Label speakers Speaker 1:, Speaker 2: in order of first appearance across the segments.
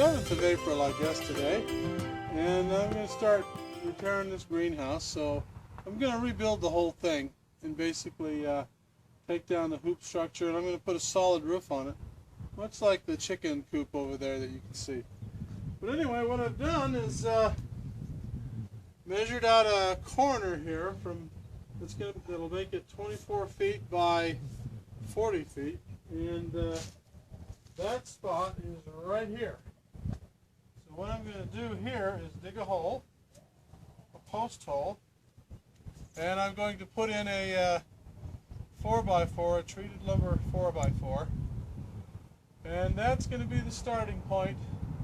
Speaker 1: 7th of April, I guess, today, and I'm going to start repairing this greenhouse. So I'm going to rebuild the whole thing and basically take down the hoop structure, and I'm going to put a solid roof on it, much like the chicken coop over there that you can see. But anyway, what I've done is measured out a corner here from that'll make it 24 feet by 40 feet, and that spot is right here. So what I'm going to do here is dig a hole, a post hole, and I'm going to put in a 4x4, a treated lumber 4x4, and that's going to be the starting point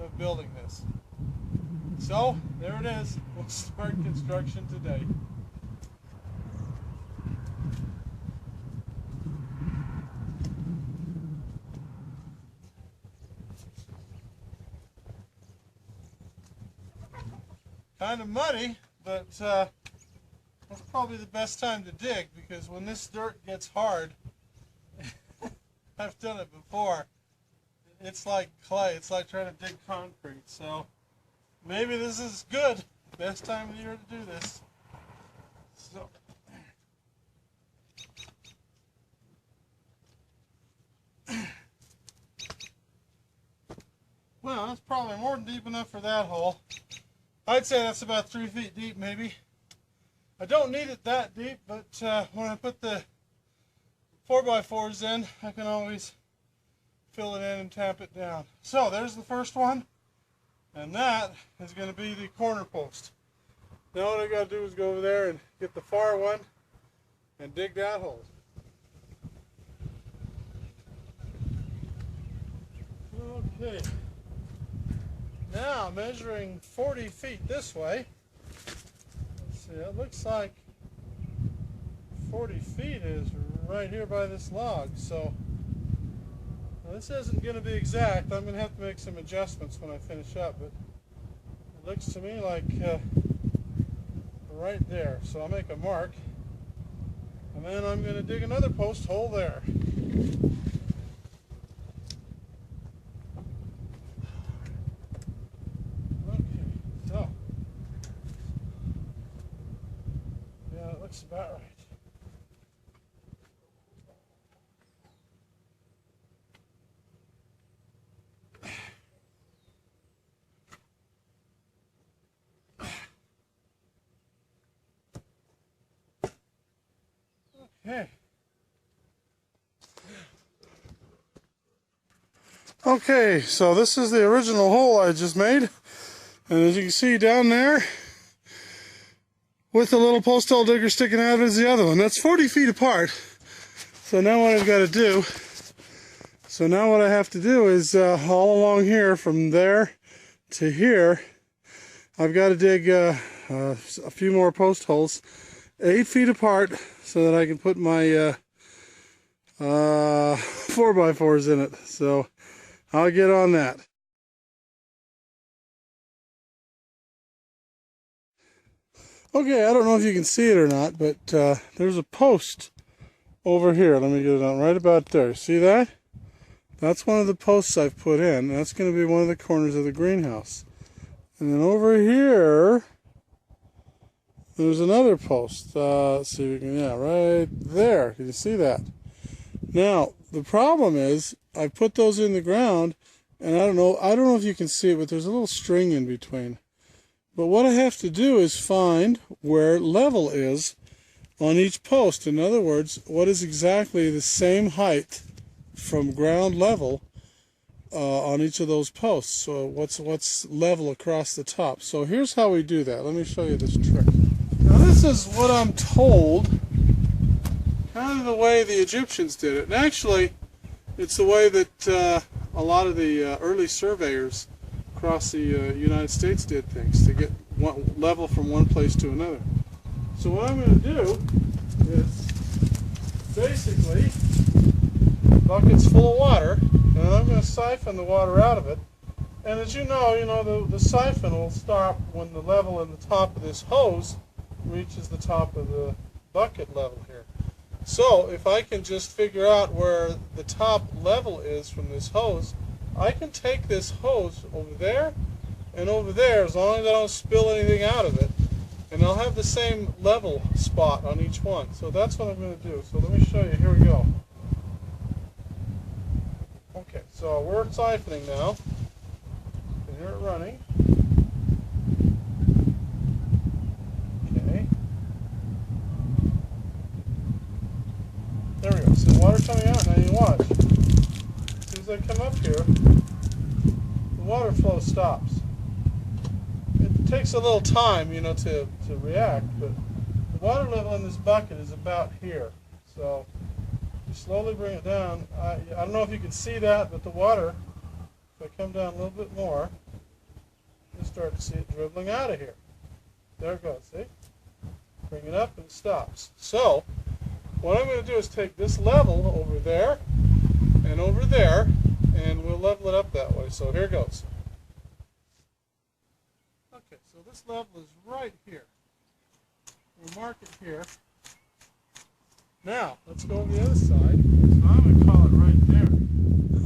Speaker 1: of building this. So there it is. We'll start construction today. Kind of muddy, but that's probably the best time to dig, because when this dirt gets hard, I've done it before, it's like clay. It's like trying to dig concrete. So maybe this is good. Best time of the year to do this. So well, that's probably more than deep enough for that hole. I'd say that's about 3 feet deep, maybe. I don't need it that deep, but when I put the 4x4s in, I can always fill it in and tamp it down. So there's the first one, and that is going to be the corner post. Now what I got to do is go over there and get the far one and dig that hole. Okay. Now measuring 40 feet this way. Let's see, it looks like 40 feet is right here by this log. So now this isn't going to be exact. I'm going to have to make some adjustments when I finish up, but it looks to me like right there. So I'll make a mark, and then I'm going to dig another post hole there. That's about right. Okay. Okay, so this is the original hole I just made, and as you can see down there, with the little post hole digger sticking out is the other one. That's 40 feet apart. So now what I've got to do, what I have to do is all along here from there to here, I've got to dig a few more post holes 8 feet apart so that I can put my 4x4s in it. So I'll get on that. Okay, I don't know if you can see it or not, but there's a post over here. Let me get it on right about there. See that? That's one of the posts I've put in. That's going to be one of the corners of the greenhouse. And then over here, there's another post. Let's see if we can, yeah, right there. Can you see that? Now, the problem is, I put those in the ground, and I don't know if you can see it, but there's a little string in between. But what I have to do is find where level is on each post. In other words, what is exactly the same height from ground level on each of those posts. So what's level across the top. So here's how we do that. Let me show you this trick. Now this is what I'm told, kind of the way the Egyptians did it. And actually, it's the way that a lot of the early surveyors across the United States did things, to get one level from one place to another. So what I'm going to do is basically buckets full of water, and I'm going to siphon the water out of it. And as you know, the siphon will stop when the level in the top of this hose reaches the top of the bucket level here. So if I can just figure out where the top level is from this hose, I can take this hose over there and over there as long as I don't spill anything out of it, and I'll have the same level spot on each one. So that's what I'm going to do. So let me show you. Here we go. Okay, so we're siphoning now. You can hear it running. Okay. There we go. So the water's coming out now. You watch. As soon as I come up here, the water flow stops. It takes a little time, you know, to react, but the water level in this bucket is about here. So you slowly bring it down. I don't know if you can see that, but the water, if I come down a little bit more, you start to see it dribbling out of here. There it goes, see? Bring it up and it stops. So what I'm going to do is take this level over there and over there, and we'll level it up that way. So here goes. Okay, so this level is right here. We'll mark it here. Now, let's go over the other side. So I'm going to call it right there.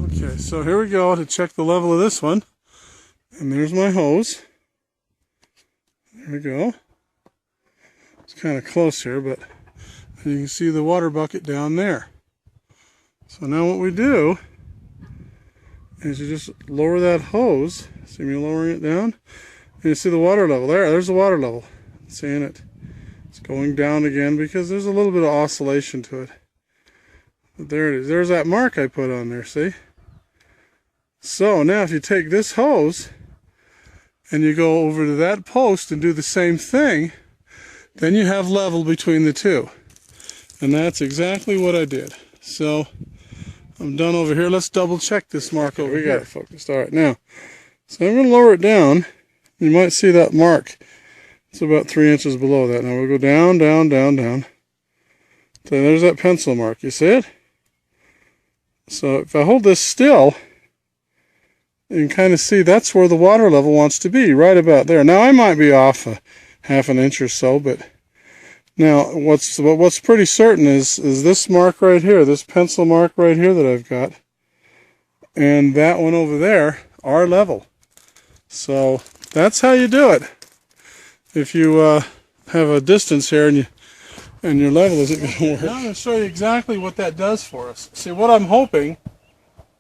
Speaker 1: Okay, so here we go to check the level of this one. And there's my hose. There we go. It's kind of close here, but you can see the water bucket down there. So now what we do is you just lower that hose. See me lowering it down? And you see the water level. There's the water level. Seeing it. It's going down again because there's a little bit of oscillation to it. But there it is. There's that mark I put on there, see? So now if you take this hose and you go over to that post and do the same thing, then you have level between the two. And that's exactly what I did. So I'm done over here. Let's double check this mark over here. We got it focused. All right, now. So I'm going to lower it down. You might see that mark. It's about 3 inches below that. Now we'll go down, down, down, down. So there's that pencil mark. You see it? So if I hold this still, you can kind of see that's where the water level wants to be, right about there. Now I might be off a half an inch or so, but now what's pretty certain is this mark right here, this pencil mark right here that I've got, and that one over there are level. So that's how you do it. If you have a distance here and your level isn't going to work. Now I'm going to show you exactly what that does for us. See, what I'm hoping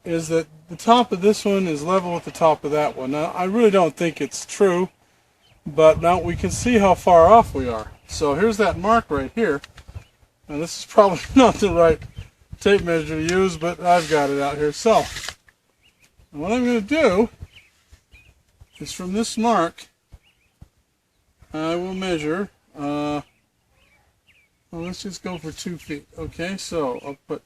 Speaker 1: is that the top of this one is level with the top of that one. Now, I really don't think it's true, but now we can see how far off we are. So here's that mark right here. Now this is probably not the right tape measure to use, but I've got it out here. So what I'm going to do is from this mark, I will measure, well, let's just go for 2 feet. Okay, so I'll put,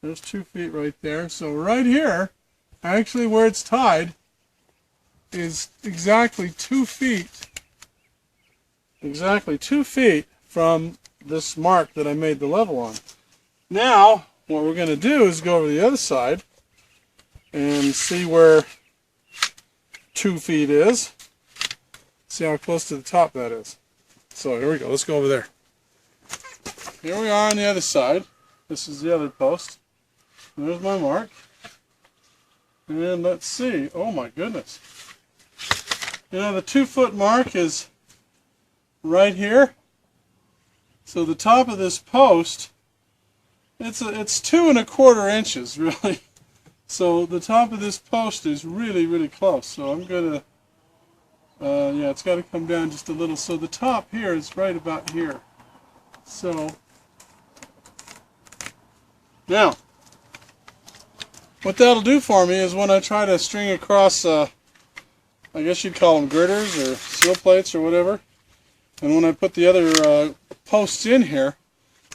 Speaker 1: there's 2 feet right there. So right here, actually where it's tied, is exactly 2 feet. Exactly 2 feet from this mark that I made the level on. Now, what we're going to do is go over to the other side and see where 2 feet is. See how close to the top that is. So here we go. Let's go over there. Here we are on the other side. This is the other post. There's my mark. And let's see. Oh my goodness. You know, the 2 foot mark is right here. So the top of this post, it's 2 1/4 inches really. So the top of this post is really, really close. So I'm gonna, yeah, it's got to come down just a little. So the top here is right about here. So now, what that'll do for me is when I try to string across, I guess you'd call them girders or seal plates or whatever, and when I put the other posts in here,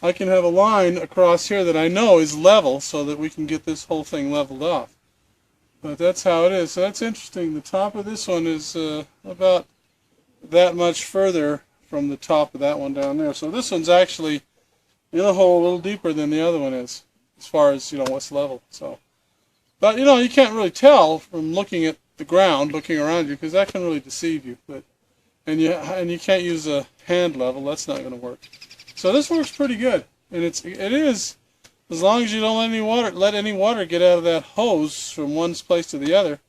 Speaker 1: I can have a line across here that I know is level so that we can get this whole thing leveled off. But that's how it is. So that's interesting. The top of this one is about that much further from the top of that one down there. So this one's actually in a hole a little deeper than the other one is, as far as, you know, what's level. So, but you know, you can't really tell from looking at the ground, looking around you, because that can really deceive you. But and you can't use a hand level. That's not going to work. So this works pretty good, and it is As long as you don't let any water get out of that hose from one place to the other,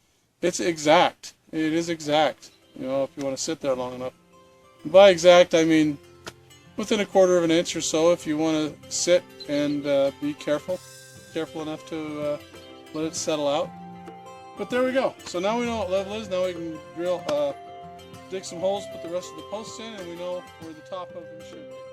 Speaker 1: it's exact. It is exact. You know, if you want to sit there long enough. And by exact, I mean within a quarter of an inch or so. If you want to sit and be careful enough to let it settle out. But there we go. So now we know what level is. Now we can dig some holes, put the rest of the posts in, and we know where the top of them should be.